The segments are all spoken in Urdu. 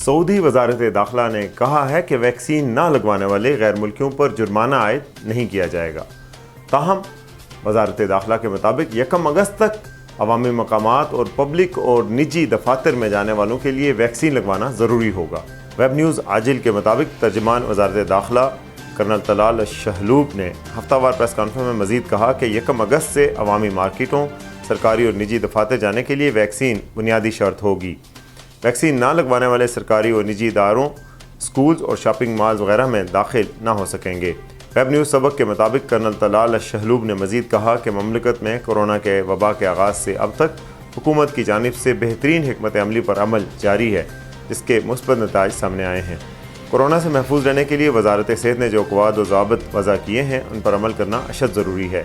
سعودی وزارت داخلہ نے کہا ہے کہ ویکسین نہ لگوانے والے غیر ملکیوں پر جرمانہ عائد نہیں کیا جائے گا۔ تاہم وزارت داخلہ کے مطابق 1 اگست تک عوامی مقامات اور پبلک اور نجی دفاتر میں جانے والوں کے لیے ویکسین لگوانا ضروری ہوگا۔ ویب نیوز عاجل کے مطابق ترجمان وزارت داخلہ کرنل طلال شہلوب نے ہفتہ وار پریس کانفرنس میں مزید کہا کہ 1 اگست سے عوامی مارکیٹوں، سرکاری اور نجی دفاتر جانے کے لیے ویکسین بنیادی شرط ہوگی۔ ویکسین نہ لگوانے والے سرکاری اور نجی اداروں، اسکولز اور شاپنگ مالز وغیرہ میں داخل نہ ہو سکیں گے۔ ویب نیوز سبق کے مطابق کرنل طلال شہلوب نے مزید کہا کہ مملکت میں کورونا کے وبا کے آغاز سے اب تک حکومت کی جانب سے بہترین حکمت عملی پر عمل جاری ہے، جس کے مثبت نتائج سامنے آئے ہیں۔ کورونا سے محفوظ رہنے کے لیے وزارت صحت نے جو قواعد و ضوابط وضع کیے ہیں ان پر عمل کرنا اشد ضروری ہے۔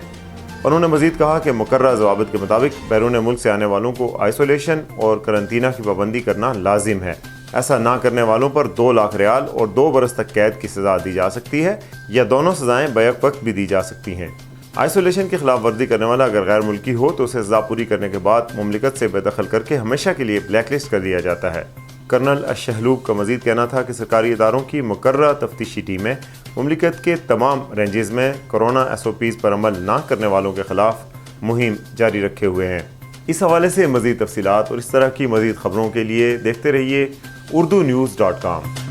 انہوں نے مزید کہا کہ مقررہ ضوابط کے مطابق بیرون ملک سے آنے والوں کو آئسولیشن اور قرنطینہ کی پابندی کرنا لازم ہے۔ ایسا نہ کرنے والوں پر 2 لاکھ ریال اور 2 برس تک قید کی سزا دی جا سکتی ہے یا دونوں سزائیں بیک وقت بھی دی جا سکتی ہیں۔ آئسولیشن کی خلاف ورزی کرنے والا اگر غیر ملکی ہو تو اسے سزا پوری کرنے کے بعد مملکت سے بے دخل کر کے ہمیشہ کے لیے بلیک لسٹ کر دیا جاتا ہے۔ کرنل شہلوب کا مزید کہنا تھا کہ سرکاری اداروں کی مقررہ تفتیشی ٹیمیں مملکت کے تمام رینجز میں کورونا SOPs پر عمل نہ کرنے والوں کے خلاف مہم جاری رکھے ہوئے ہیں۔ اس حوالے سے مزید تفصیلات اور اس طرح کی مزید خبروں کے لیے دیکھتے رہیے urdu news.com۔